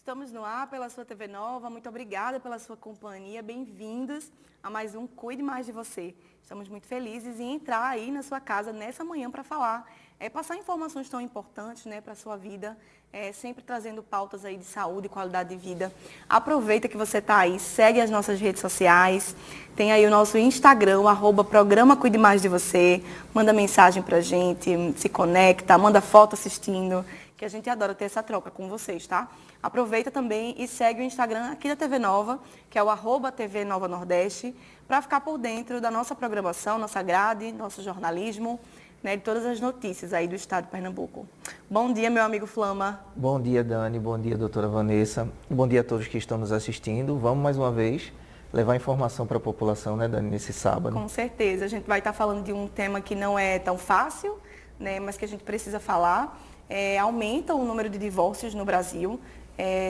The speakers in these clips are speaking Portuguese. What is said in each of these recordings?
Estamos no ar pela sua TV Nova. Muito obrigada pela sua companhia. Bem-vindos a mais um Cuide Mais de Você. Estamos muito felizes em entrar aí na sua casa nessa manhã para falar, passar informações tão importantes, né, para a sua vida, sempre trazendo pautas aí de saúde e qualidade de vida. Aproveita que você está aí, segue as nossas redes sociais, tem aí o nosso Instagram, @programa Cuide Mais de Você, manda mensagem para a gente, se conecta, manda foto assistindo, que a gente adora ter essa troca com vocês, tá? Aproveita também e segue o Instagram aqui da TV Nova, que é o @TV Nova Nordeste, para ficar por dentro da nossa programação, nossa grade, nosso jornalismo, né, de todas as notícias aí do estado de Pernambuco. Bom dia, meu amigo Flama. Bom dia, Dani. Bom dia, doutora Vanessa. Bom dia a todos que estão nos assistindo. Vamos mais uma vez levar informação para a população, né, Dani, nesse sábado. Com certeza. A gente vai estar falando de um tema que não é tão fácil, né, mas que a gente precisa falar. Aumenta o número de divórcios no Brasil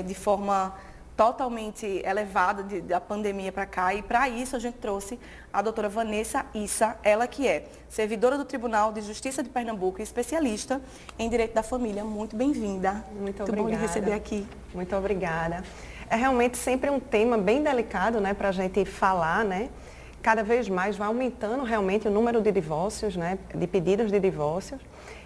de forma totalmente elevada da pandemia para cá, e para isso a gente trouxe a doutora Vanessa Issa, ela que é servidora do Tribunal de Justiça de Pernambuco e especialista em Direito da Família. Muito bem-vinda. Muito obrigada. Muito bom lhe receber aqui. Muito obrigada. É realmente sempre um tema bem delicado, né, para a gente falar, né? Cada vez mais vai aumentando realmente o número de divórcios, né, de pedidos de divórcios.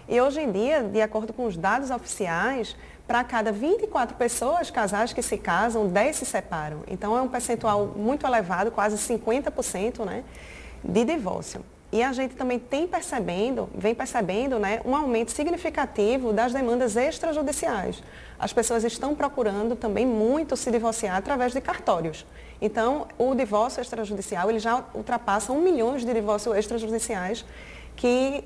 E hoje em dia, de acordo com os dados oficiais, para cada 24 pessoas, casais que se casam, 10 se separam. Então, é um percentual muito elevado, quase 50%, né, de divórcio. E a gente também vem percebendo, né, um aumento significativo das demandas extrajudiciais. As pessoas estão procurando também muito se divorciar através de cartórios. Então, o divórcio extrajudicial, ele já ultrapassa 1 milhão de divórcios extrajudiciais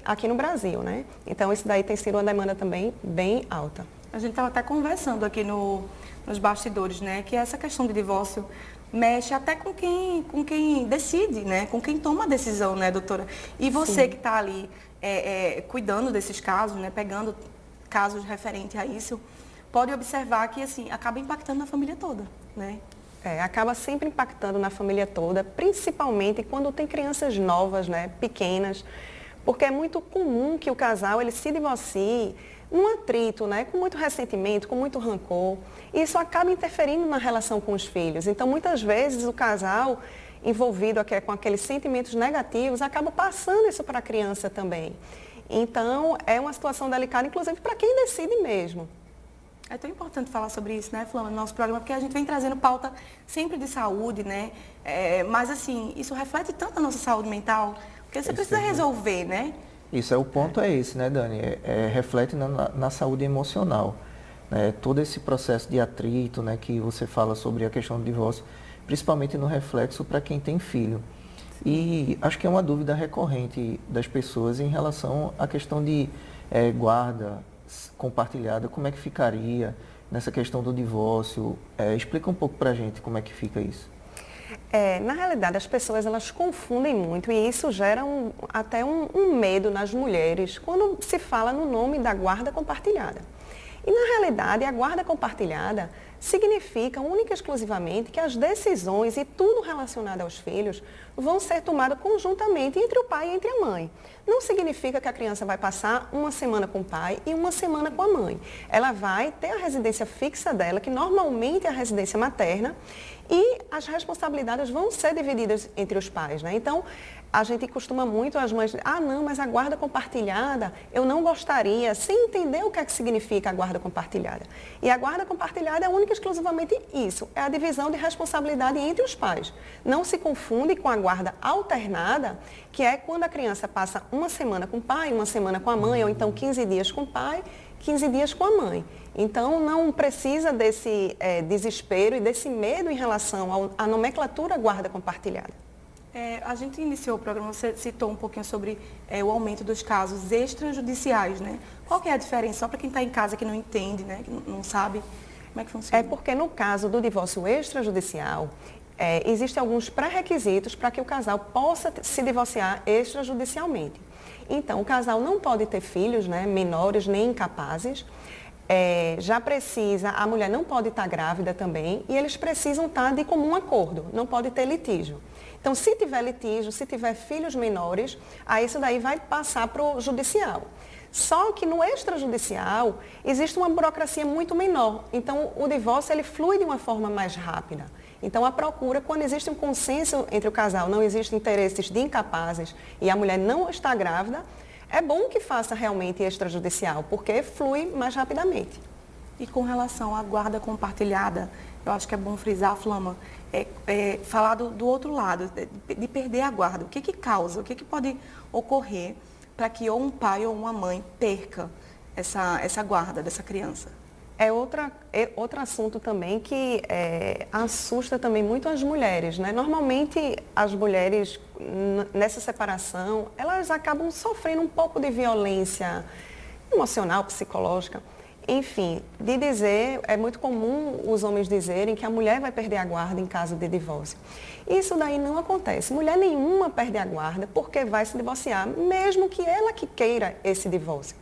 aqui no Brasil, né? Então, isso daí tem sido uma demanda também bem alta. A gente estava até conversando aqui nos bastidores, né, que essa questão de divórcio mexe até com quem decide, né, com quem toma a decisão, né, doutora? E você Sim. que está ali cuidando desses casos, né, pegando casos referentes a isso, pode observar que, assim, acaba impactando na família toda, né? Acaba sempre impactando na família toda, principalmente quando tem crianças novas, né, pequenas, porque é muito comum que o casal ele se divorcie num atrito, né, com muito ressentimento, com muito rancor. E isso acaba interferindo na relação com os filhos. Então, muitas vezes, o casal envolvido com aqueles sentimentos negativos acaba passando isso para a criança também. Então, é uma situação delicada, inclusive, para quem decide mesmo. É tão importante falar sobre isso, né, Flama, no nosso programa, porque a gente vem trazendo pauta sempre de saúde, né? Mas, assim, isso reflete tanto a nossa saúde mental, porque você precisa resolver, né? Isso, o ponto é esse, né, Dani? Reflete na saúde emocional. Né? Todo esse processo de atrito, né, que você fala sobre a questão do divórcio, principalmente no reflexo para quem tem filho. E acho que é uma dúvida recorrente das pessoas em relação à questão de guarda compartilhada, como é que ficaria nessa questão do divórcio. Explica um pouco para a gente como é que fica isso. Na realidade, as pessoas elas confundem muito e isso gera até um medo nas mulheres quando se fala no nome da guarda compartilhada. E, na realidade, a guarda compartilhada significa única e exclusivamente que as decisões e tudo relacionado aos filhos vão ser tomadas conjuntamente entre o pai e entre a mãe. Não significa que a criança vai passar uma semana com o pai e uma semana com a mãe. Ela vai ter a residência fixa dela, que normalmente é a residência materna, e as responsabilidades vão ser divididas entre os pais, né? Então, a gente costuma muito, as mães, não, mas a guarda compartilhada, eu não gostaria, sem entender o que é que significa a guarda compartilhada. E a guarda compartilhada é única e exclusivamente isso, é a divisão de responsabilidade entre os pais. Não se confunde com a guarda alternada, que é quando a criança passa uma semana com o pai, uma semana com a mãe, ou então 15 dias com o pai, 15 dias com a mãe. Então, não precisa desse desespero e desse medo em relação à nomenclatura guarda compartilhada. A gente iniciou o programa, você citou um pouquinho sobre o aumento dos casos extrajudiciais, né? Qual que é a diferença? Só para quem está em casa que não entende, né? Que não sabe como é que funciona. É porque no caso do divórcio extrajudicial, existem alguns pré-requisitos para que o casal possa se divorciar extrajudicialmente. Então, o casal não pode ter filhos, né, menores nem incapazes. A mulher não pode estar grávida também e eles precisam estar de comum acordo, não pode ter litígio. Então, se tiver litígio, se tiver filhos menores, aí isso daí vai passar para o judicial. Só que no extrajudicial existe uma burocracia muito menor. Então, o divórcio ele flui de uma forma mais rápida. Então, a procura, quando existe um consenso entre o casal, não existem interesses de incapazes e a mulher não está grávida, é bom que faça realmente extrajudicial, porque flui mais rapidamente. E com relação à guarda compartilhada, eu acho que é bom frisar, Flama, falar do outro lado, de perder a guarda. O que causa? O que pode ocorrer para que ou um pai ou uma mãe perca essa guarda dessa criança? É outro assunto também que assusta também muito as mulheres, né? Normalmente as mulheres nessa separação, elas acabam sofrendo um pouco de violência emocional, psicológica. Enfim, é muito comum os homens dizerem que a mulher vai perder a guarda em caso de divórcio. Isso daí não acontece. Mulher nenhuma perde a guarda porque vai se divorciar, mesmo que ela que queira esse divórcio.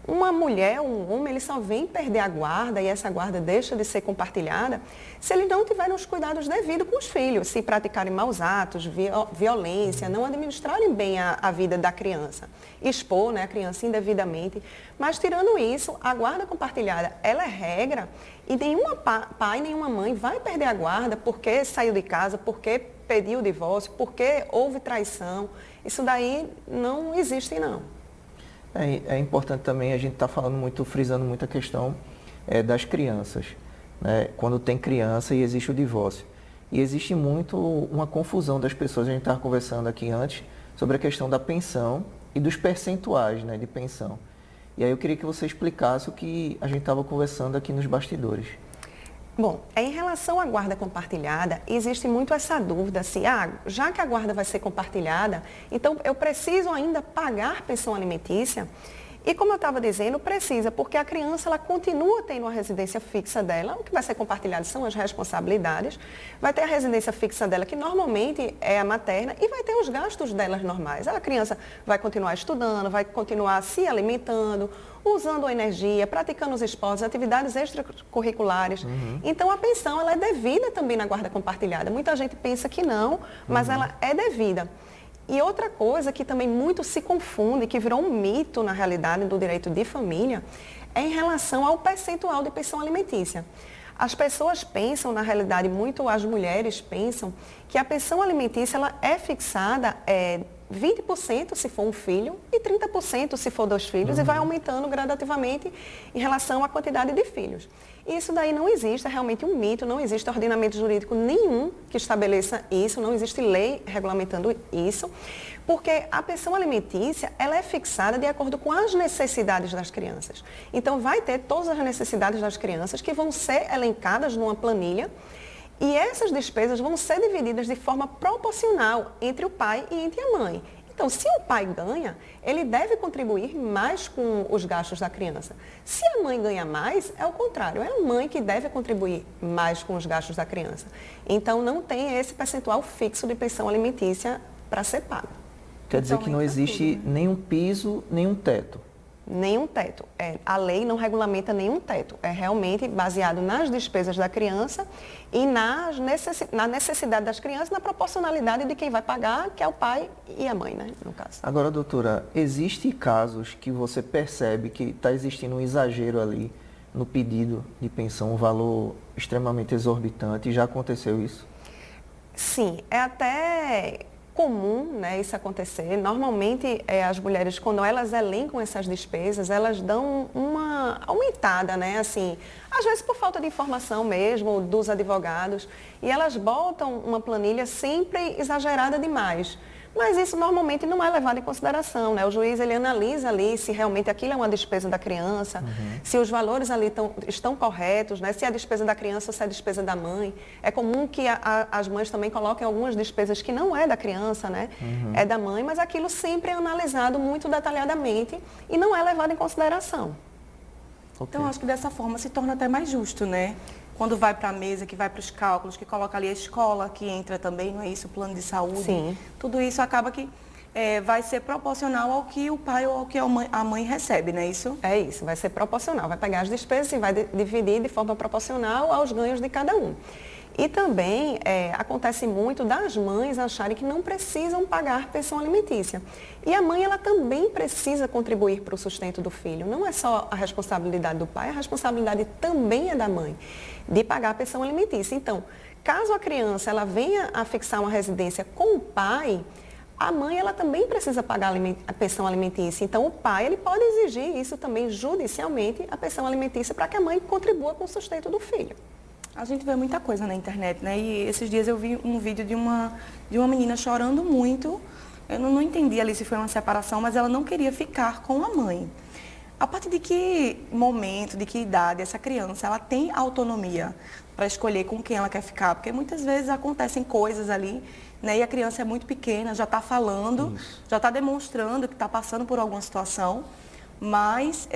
Uma mulher, um homem, ele só vem perder a guarda e essa guarda deixa de ser compartilhada se eles não tiverem os cuidados devidos com os filhos, se praticarem maus atos, violência, não administrarem bem a vida da criança, expor, né, a criança indevidamente. Mas tirando isso, a guarda compartilhada, ela é regra e nenhuma pai, nenhuma mãe vai perder a guarda porque saiu de casa, porque pediu o divórcio, porque houve traição. Isso daí não existe, não. É importante também, a gente está frisando muito a questão das crianças, né? Quando tem criança e existe o divórcio. E existe muito uma confusão das pessoas, a gente estava conversando aqui antes, sobre a questão da pensão e dos percentuais, né, de pensão. E aí eu queria que você explicasse o que a gente estava conversando aqui nos bastidores. Bom, em relação à guarda compartilhada, existe muito essa dúvida, assim, já que a guarda vai ser compartilhada, então eu preciso ainda pagar pensão alimentícia? E como eu estava dizendo, precisa, porque a criança ela continua tendo uma residência fixa dela, o que vai ser compartilhado são as responsabilidades, vai ter a residência fixa dela, que normalmente é a materna, e vai ter os gastos delas normais. A criança vai continuar estudando, vai continuar se alimentando, usando a energia, praticando os esportes, atividades extracurriculares. Então, a pensão ela é devida também na guarda compartilhada. Muita gente pensa que não, mas ela é devida. E outra coisa que também muito se confunde, que virou um mito na realidade do direito de família, é em relação ao percentual de pensão alimentícia. As pessoas pensam, na realidade, muito as mulheres pensam, que a pensão alimentícia ela é fixada 20% se for um filho e 30% se for 2 filhos e vai aumentando gradativamente em relação à quantidade de filhos. Isso daí não existe, é realmente um mito, não existe ordenamento jurídico nenhum que estabeleça isso, não existe lei regulamentando isso, porque a pensão alimentícia ela é fixada de acordo com as necessidades das crianças. Então vai ter todas as necessidades das crianças que vão ser elencadas numa planilha. E essas despesas vão ser divididas de forma proporcional entre o pai e entre a mãe. Então, se o pai ganha, ele deve contribuir mais com os gastos da criança. Se a mãe ganha mais, é o contrário, é a mãe que deve contribuir mais com os gastos da criança. Então, não tem esse percentual fixo de pensão alimentícia para ser pago. Quer dizer que não existe nenhum piso, nenhum teto? Nenhum teto. A lei não regulamenta nenhum teto. É realmente baseado nas despesas da criança e na necessidade das crianças, na proporcionalidade de quem vai pagar, que é o pai e a mãe, né, no caso. Agora, doutora, existem casos que você percebe que está existindo um exagero ali no pedido de pensão, um valor extremamente exorbitante? Já aconteceu isso? Sim, é até comum, né, isso acontecer. Normalmente, as mulheres, quando elas elencam essas despesas, elas dão uma aumentada, né, assim, às vezes por falta de informação mesmo, dos advogados, e elas botam uma planilha sempre exagerada demais. Mas isso normalmente não é levado em consideração, né? O juiz ele analisa ali se realmente aquilo é uma despesa da criança, se os valores ali estão corretos, né? Se é a despesa da criança ou se é a despesa da mãe. É comum que as mães também coloquem algumas despesas que não é da criança, né? É da mãe, mas aquilo sempre é analisado muito detalhadamente e não é levado em consideração. Okay. Então, acho que dessa forma se torna até mais justo, né? Quando vai para a mesa, que vai para os cálculos, que coloca ali a escola, que entra também, não é isso? O plano de saúde. Sim. Tudo isso acaba que vai ser proporcional ao que o pai ou ao que a mãe recebe, não é isso? É isso, vai ser proporcional. Vai pegar as despesas e vai dividir de forma proporcional aos ganhos de cada um. E também acontece muito das mães acharem que não precisam pagar pensão alimentícia. E a mãe, ela também precisa contribuir para o sustento do filho. Não é só a responsabilidade do pai, a responsabilidade também é da mãe de pagar a pensão alimentícia. Então, caso a criança ela venha a fixar uma residência com o pai, a mãe ela também precisa pagar a pensão alimentícia. Então, o pai ele pode exigir isso também judicialmente, a pensão alimentícia, para que a mãe contribua com o sustento do filho. A gente vê muita coisa na internet, né? E esses dias eu vi um vídeo de uma menina chorando muito. Eu não entendi ali se foi uma separação, mas ela não queria ficar com a mãe. A partir de que momento, de que idade essa criança ela tem autonomia para escolher com quem ela quer ficar? Porque muitas vezes acontecem coisas ali, né? E a criança é muito pequena, já está falando, já está demonstrando que está passando por alguma situação, mas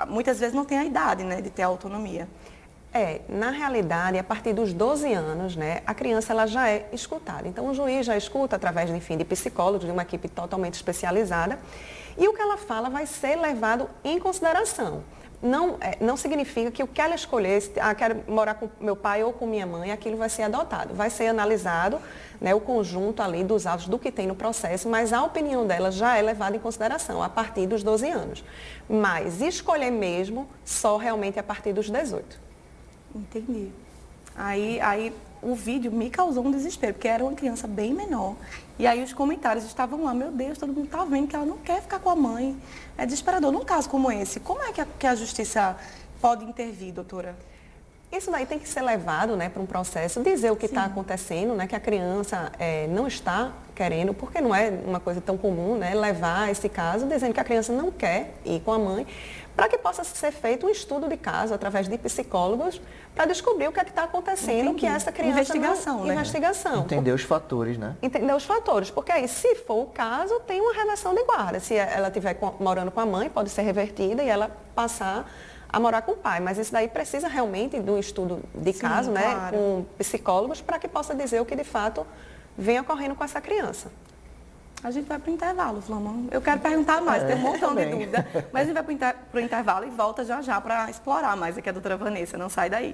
muitas vezes não tem a idade, né, de ter autonomia. Na realidade, a partir dos 12 anos, né, a criança ela já é escutada. Então, o juiz já escuta através, enfim, de psicólogos, de uma equipe totalmente especializada, e o que ela fala vai ser levado em consideração. Não significa que o que ela escolher, quero morar com meu pai ou com minha mãe, aquilo vai ser adotado. Vai ser analisado, né, o conjunto ali dos autos do que tem no processo, mas a opinião dela já é levada em consideração a partir dos 12 anos. Mas escolher mesmo só realmente a partir dos 18. Entendi. Aí o vídeo me causou um desespero, porque era uma criança bem menor. E aí os comentários estavam lá, meu Deus, todo mundo está vendo que ela não quer ficar com a mãe. É desesperador. Num caso como esse, como é que a justiça pode intervir, doutora? Isso daí tem que ser levado, né, para um processo, dizer o que está acontecendo, né, que a criança não está querendo, porque não é uma coisa tão comum, né, levar esse caso dizendo que a criança não quer ir com a mãe, para que possa ser feito um estudo de caso através de psicólogos para descobrir o que é que está acontecendo, que essa criança investigação, né? Investigação. Entender os fatores, né? Entender os fatores, porque aí, se for o caso, tem uma reversão de guarda. Se ela estiver morando com a mãe, pode ser revertida e ela passar a morar com o pai. Mas isso daí precisa realmente de um estudo de caso, né, claro, com psicólogos, para que possa dizer o que de fato vem ocorrendo com essa criança. A gente vai para o intervalo, Flama. Eu quero perguntar mais, tem um montão de dúvida. Mas a gente vai para o intervalo e volta já para explorar mais aqui a doutora Vanessa. Não sai daí.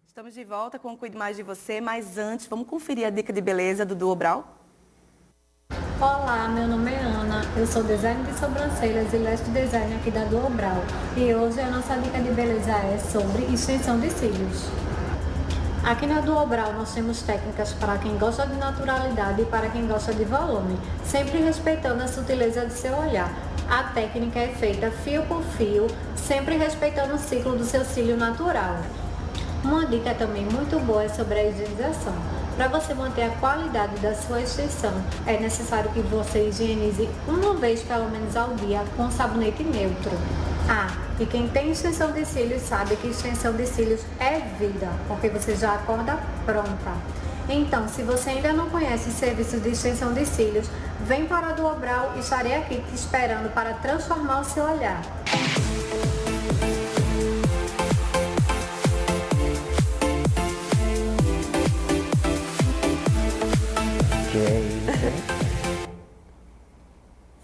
Estamos de volta com o Cuide Mais de Você, mas antes, vamos conferir a dica de beleza do Duo Brau? Olá, meu nome é Ana, eu sou designer de sobrancelhas e lash design aqui da Duo Brau. E hoje a nossa dica de beleza é sobre extensão de cílios. Aqui na Duo Brau nós temos técnicas para quem gosta de naturalidade e para quem gosta de volume, sempre respeitando a sutileza de seu olhar. A técnica é feita fio por fio, sempre respeitando o ciclo do seu cílio natural. Uma dica também muito boa é sobre a higienização. Para você manter a qualidade da sua extensão, é necessário que você higienize uma vez pelo menos ao dia com sabonete neutro. E quem tem extensão de cílios sabe que extensão de cílios é vida, porque você já acorda pronta. Então, se você ainda não conhece o serviço de extensão de cílios, vem para a Duo Brau e estarei aqui te esperando para transformar o seu olhar.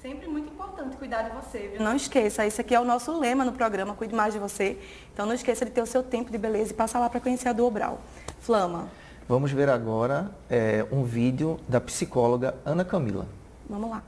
Sempre muito importante cuidar de você, viu? Não esqueça, isso aqui é o nosso lema no programa, Cuide Mais de Você. Então não esqueça de ter o seu tempo de beleza e passa lá para conhecer a Duo Brau. Flama. Vamos ver agora um vídeo da psicóloga Ana Camila. Vamos lá.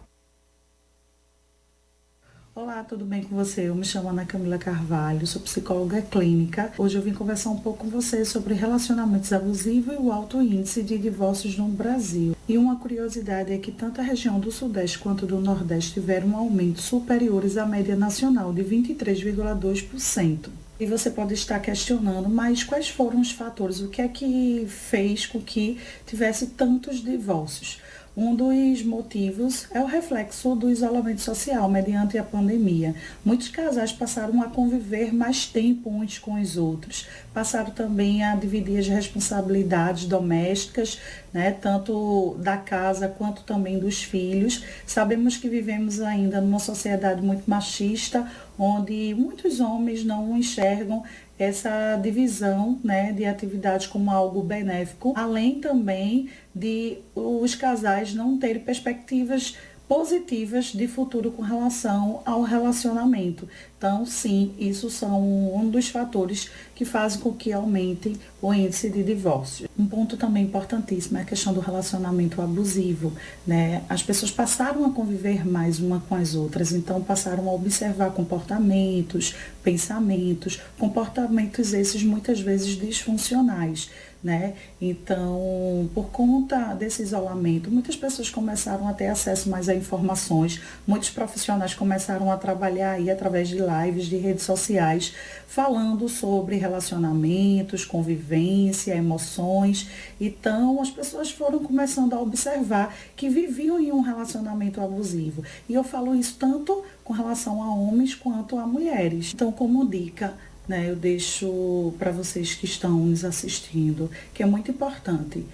Olá, tudo bem com você? Eu me chamo Ana Camila Carvalho, sou psicóloga clínica. Hoje eu vim conversar um pouco com você sobre relacionamentos abusivos e o alto índice de divórcios no Brasil. E uma curiosidade é que tanto a região do Sudeste quanto do Nordeste tiveram um aumento superiores à média nacional de 23,2%. E você pode estar questionando, mas quais foram os fatores? O que é que fez com que tivesse tantos divórcios? Um dos motivos é o reflexo do isolamento social mediante a pandemia. Muitos casais passaram a conviver mais tempo uns com os outros, passaram também a dividir as responsabilidades domésticas, né, tanto da casa quanto também dos filhos. Sabemos que vivemos ainda numa sociedade muito machista, onde muitos homens não enxergam essa divisão, né, de atividades como algo benéfico, além também de os casais não terem perspectivas positivas de futuro com relação ao relacionamento. Então, sim, isso são um dos fatores que fazem com que aumente o índice de divórcio. Um ponto também importantíssimo é a questão do relacionamento abusivo, né? As pessoas passaram a conviver mais uma com as outras, então passaram a observar comportamentos, pensamentos, comportamentos esses muitas vezes disfuncionais, né? Então, por conta desse isolamento, muitas pessoas começaram a ter acesso mais a informações, muitos profissionais começaram a trabalhar aí através de lives, de redes sociais, falando sobre relacionamentos, convivência, emoções. Então, as pessoas foram começando a observar que viviam em um relacionamento abusivo. E eu falo isso tanto com relação a homens quanto a mulheres. Então, como dica, né, eu deixo para vocês que estão nos assistindo, que é muito importante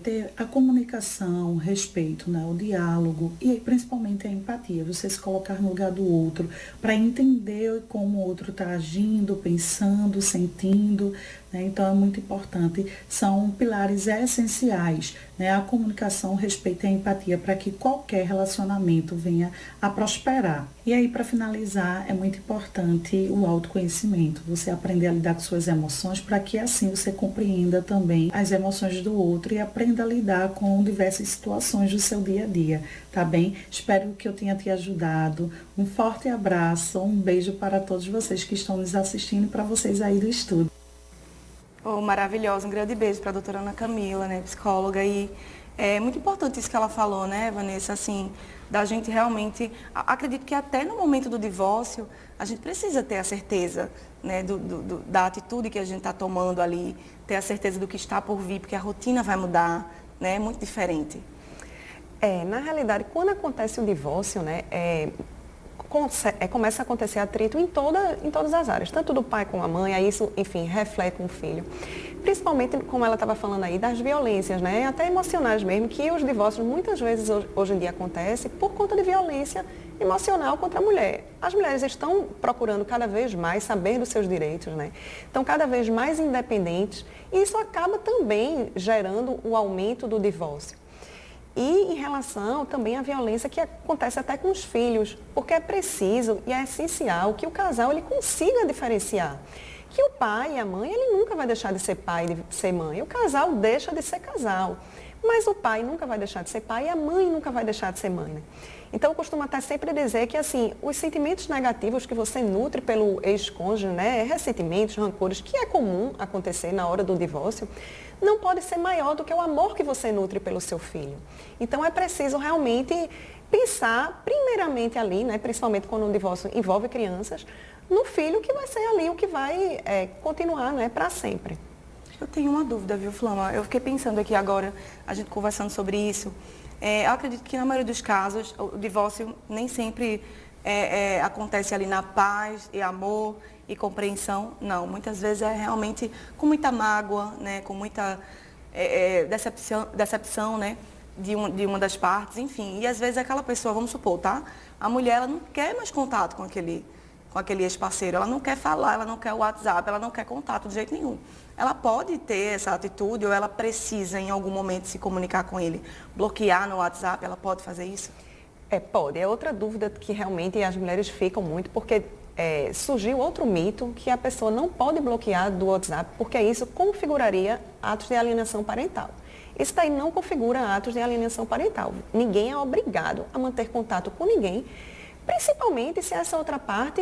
ter a comunicação, o respeito, né, o diálogo e principalmente a empatia, você se colocar no lugar do outro para entender como o outro está agindo, pensando, sentindo, né, então é muito importante, são pilares essenciais, né, a comunicação, o respeito e a empatia para que qualquer relacionamento venha a prosperar. E aí, para finalizar, é muito importante o autoconhecimento, você aprender a lidar com suas emoções para que assim você compreenda também as emoções do outro e aprenda a lidar com diversas situações do seu dia a dia, tá bem? Espero que eu tenha te ajudado. Um forte abraço, um beijo para todos vocês que estão nos assistindo e para vocês aí do estúdio. Oh, maravilhosa, um grande beijo para a doutora Ana Camila, né, psicóloga, e é muito importante isso que ela falou, né, Vanessa, assim, da gente realmente, acredito que até no momento do divórcio, a gente precisa ter a certeza, né, da atitude que a gente está tomando ali, ter a certeza do que está por vir, porque a rotina vai mudar, né, é muito diferente. Na realidade, quando acontece o divórcio, né, começa a acontecer atrito em todas as áreas, tanto do pai como a mãe, aí isso, enfim, reflete no filho. Principalmente, como ela estava falando aí, das violências, né, até emocionais mesmo, que os divórcios muitas vezes hoje em dia acontecem por conta de violência emocional contra a mulher. As mulheres estão procurando cada vez mais saber dos seus direitos, né, estão cada vez mais independentes e isso acaba também gerando o aumento do divórcio. E em relação também à violência que acontece até com os filhos, porque é preciso e é essencial que o casal ele consiga diferenciar. Que o pai e a mãe, ele nunca vai deixar de ser pai e de ser mãe. O casal deixa de ser casal. Mas o pai nunca vai deixar de ser pai e a mãe nunca vai deixar de ser mãe. Né? Então, eu costumo até sempre dizer que, assim, os sentimentos negativos que você nutre pelo ex-cônjuge, né, ressentimentos, rancores, que é comum acontecer na hora do divórcio, não pode ser maior do que o amor que você nutre pelo seu filho. Então, é preciso realmente pensar, primeiramente ali, né, principalmente quando o divórcio envolve crianças, no filho que vai ser ali o que vai continuar, né, para sempre. Eu tenho uma dúvida, viu, Flama? Eu fiquei pensando aqui agora, a gente conversando sobre isso. Eu acredito que na maioria dos casos, o divórcio nem sempre acontece ali na paz e amor e compreensão. Não, muitas vezes é realmente com muita mágoa, né, com muita decepção, né, de uma das partes, enfim. E às vezes aquela pessoa, vamos supor, tá? A mulher, ela não quer mais contato com aquele ex-parceiro, ela não quer falar, ela não quer o WhatsApp, ela não quer contato de jeito nenhum. Ela pode ter essa atitude ou ela precisa em algum momento se comunicar com ele, bloquear no WhatsApp, ela pode fazer isso? Pode. É outra dúvida que realmente as mulheres ficam muito, porque surgiu outro mito que a pessoa não pode bloquear do WhatsApp, porque isso configuraria atos de alienação parental. Isso daí não configura atos de alienação parental. Ninguém é obrigado a manter contato com ninguém, principalmente se essa outra parte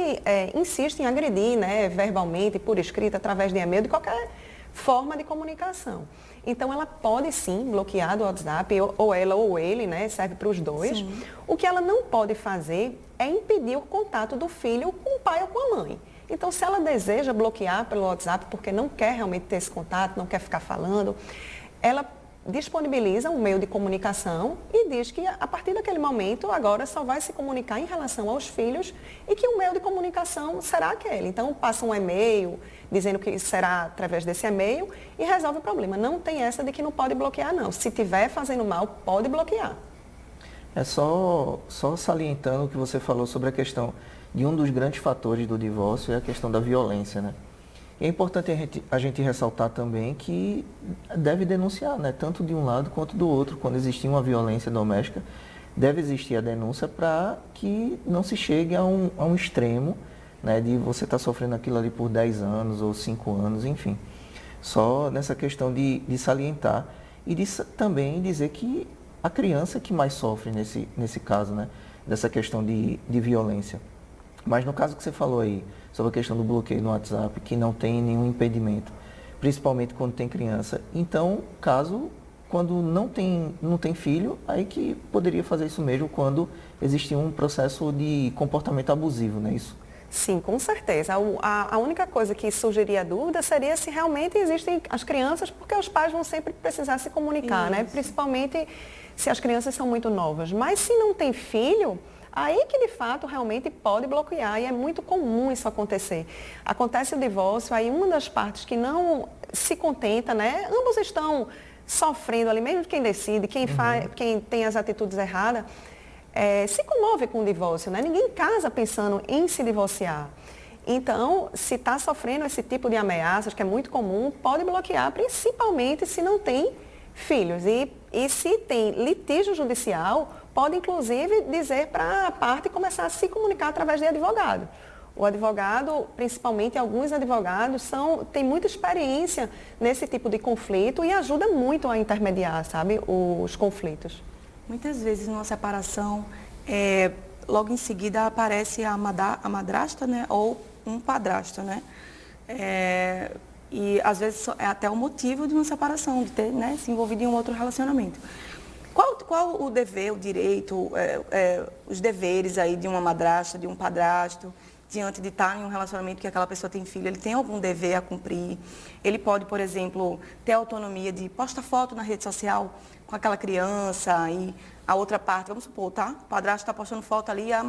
insiste em agredir, né, verbalmente, por escrita, através de e-mail, de qualquer forma de comunicação. Então, ela pode sim bloquear do WhatsApp, ou ela ou ele, né, serve para os dois. Sim. O que ela não pode fazer é impedir o contato do filho com o pai ou com a mãe. Então, se ela deseja bloquear pelo WhatsApp porque não quer realmente ter esse contato, não quer ficar falando, ela disponibiliza um meio de comunicação e diz que a partir daquele momento agora só vai se comunicar em relação aos filhos e que o meio de comunicação será aquele. Então passa um e-mail dizendo que será através desse e-mail e resolve o problema. Não tem essa de que não pode bloquear não. Se estiver fazendo mal, pode bloquear. É só salientando o que você falou sobre a questão de um dos grandes fatores do divórcio é a questão da violência, né? E é importante a gente ressaltar também que deve denunciar, né, tanto de um lado quanto do outro, quando existir uma violência doméstica, deve existir a denúncia para que não se chegue a um extremo, né, de você estar sofrendo aquilo ali por 10 anos ou 5 anos, enfim. Só nessa questão de salientar e também dizer que a criança que mais sofre nesse caso, né, dessa questão de violência. Mas no caso que você falou aí, sobre a questão do bloqueio no WhatsApp, que não tem nenhum impedimento, principalmente quando tem criança, então, quando não tem filho, aí que poderia fazer isso mesmo quando existia um processo de comportamento abusivo, não é isso? Sim, com certeza. A única coisa que surgiria dúvida seria se realmente existem as crianças, porque os pais vão sempre precisar se comunicar, né? Principalmente se as crianças são muito novas. Mas se não tem filho, aí que de fato realmente pode bloquear, e é muito comum isso acontecer. Acontece o divórcio, aí uma das partes que não se contenta, né? Ambos estão sofrendo ali, mesmo quem decide, quem tem as atitudes erradas, se comove com o divórcio, né? Ninguém casa pensando em se divorciar. Então, se está sofrendo esse tipo de ameaças, que é muito comum, pode bloquear, principalmente se não tem filhos. E se tem litígio judicial, pode inclusive dizer para a parte começar a se comunicar através de advogado. O advogado, principalmente alguns advogados, têm muita experiência nesse tipo de conflito e ajuda muito a intermediar, sabe, os conflitos. Muitas vezes numa separação, logo em seguida aparece a madrasta, né, ou um padrasto, né? E às vezes é até o motivo de uma separação, de ter, né, se envolvido em um outro relacionamento. Qual o dever, o direito, os deveres aí de uma madrasta, de um padrasto, diante de estar em um relacionamento que aquela pessoa tem filho? Ele tem algum dever a cumprir? Ele pode, por exemplo, ter autonomia de postar foto na rede social com aquela criança e a outra parte, vamos supor, tá? O padrasto está postando foto ali e a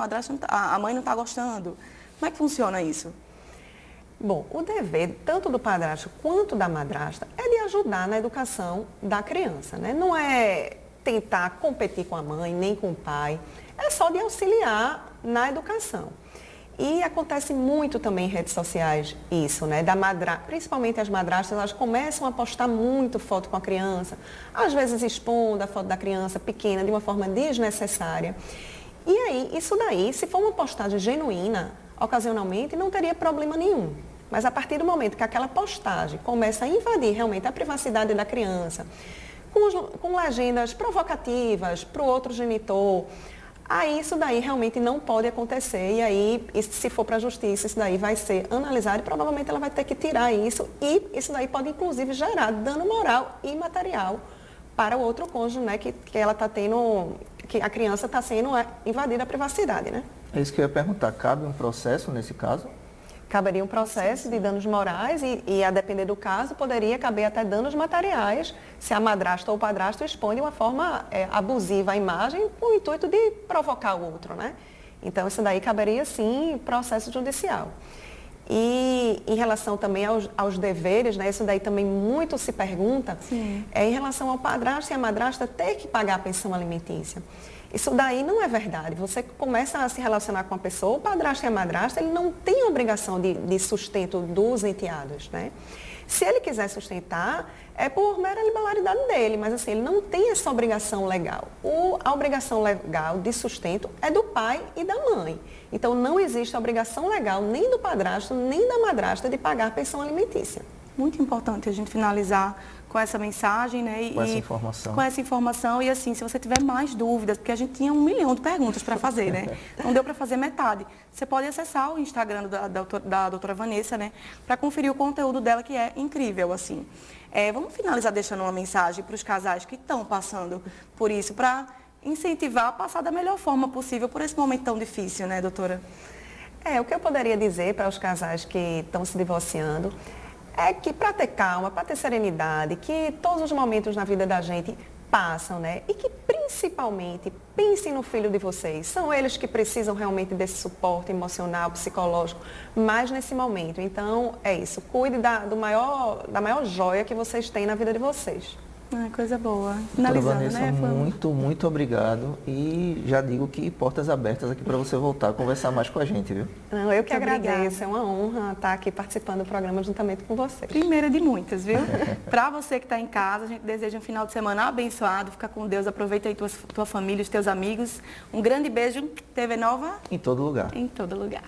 mãe não está gostando. Como é que funciona isso? Bom, o dever tanto do padrasto quanto da madrasta é de ajudar na educação da criança, né? Não é tentar competir com a mãe, nem com o pai, é só de auxiliar na educação. E acontece muito também em redes sociais isso, né? Principalmente as madrastas, elas começam a postar muito foto com a criança, às vezes expondo a foto da criança pequena de uma forma desnecessária. E aí, isso daí, se for uma postagem genuína, ocasionalmente, não teria problema nenhum. Mas a partir do momento que aquela postagem começa a invadir realmente a privacidade da criança, com legendas provocativas para o outro genitor, aí isso daí realmente não pode acontecer. E aí, se for para a justiça, isso daí vai ser analisado e provavelmente ela vai ter que tirar isso. E isso daí pode, inclusive, gerar dano moral e material para o outro cônjuge, né? Que ela está tendo, que a criança está sendo invadida a privacidade, né? É isso que eu ia perguntar. Cabe um processo nesse caso? Caberia um processo de danos morais e, a depender do caso, poderia caber até danos materiais se a madrasta ou o padrasto expõe de uma forma abusiva a imagem com o intuito de provocar o outro, né? Então, isso daí caberia, sim, processo judicial. E em relação também aos deveres, né? Isso daí também muito se pergunta, em relação ao padrasto e a madrasta ter que pagar a pensão alimentícia. Isso daí não é verdade. Você começa a se relacionar com a pessoa, o padrasto e a madrasta, ele não tem obrigação de sustento dos enteados, né? Se ele quiser sustentar, é por mera liberdade dele, mas assim, ele não tem essa obrigação legal. A obrigação legal de sustento é do pai e da mãe. Então, não existe a obrigação legal nem do padrasto, nem da madrasta de pagar pensão alimentícia. Muito importante a gente finalizar com essa mensagem, né? Com essa informação. Com essa informação. E assim, se você tiver mais dúvidas, porque a gente tinha 1 milhão de perguntas para fazer, né? Não deu para fazer metade. Você pode acessar o Instagram da doutora Vanessa, né? Para conferir o conteúdo dela, que é incrível, assim. Vamos finalizar deixando uma mensagem para os casais que estão passando por isso, para incentivar a passar da melhor forma possível por esse momento tão difícil, né, doutora? O que eu poderia dizer para os casais que estão se divorciando é que para ter calma, para ter serenidade, que todos os momentos na vida da gente passam, né? E que principalmente pensem no filho de vocês. São eles que precisam realmente desse suporte emocional, psicológico, mais nesse momento. Então, é isso. Cuide da maior joia que vocês têm na vida de vocês. Coisa boa. Doutora Finalizando, Vanessa, né? muito obrigado. E já digo que portas abertas aqui para você voltar a conversar mais com a gente, viu? Não, eu que Muito agradeço. obrigada. É uma honra estar aqui participando do programa juntamente com vocês. Primeira de muitas, viu? Para você que está em casa, a gente deseja um final de semana abençoado. Fica com Deus, aproveita aí tua família, os teus amigos. Um grande beijo. TV Nova Em todo lugar. em todo lugar.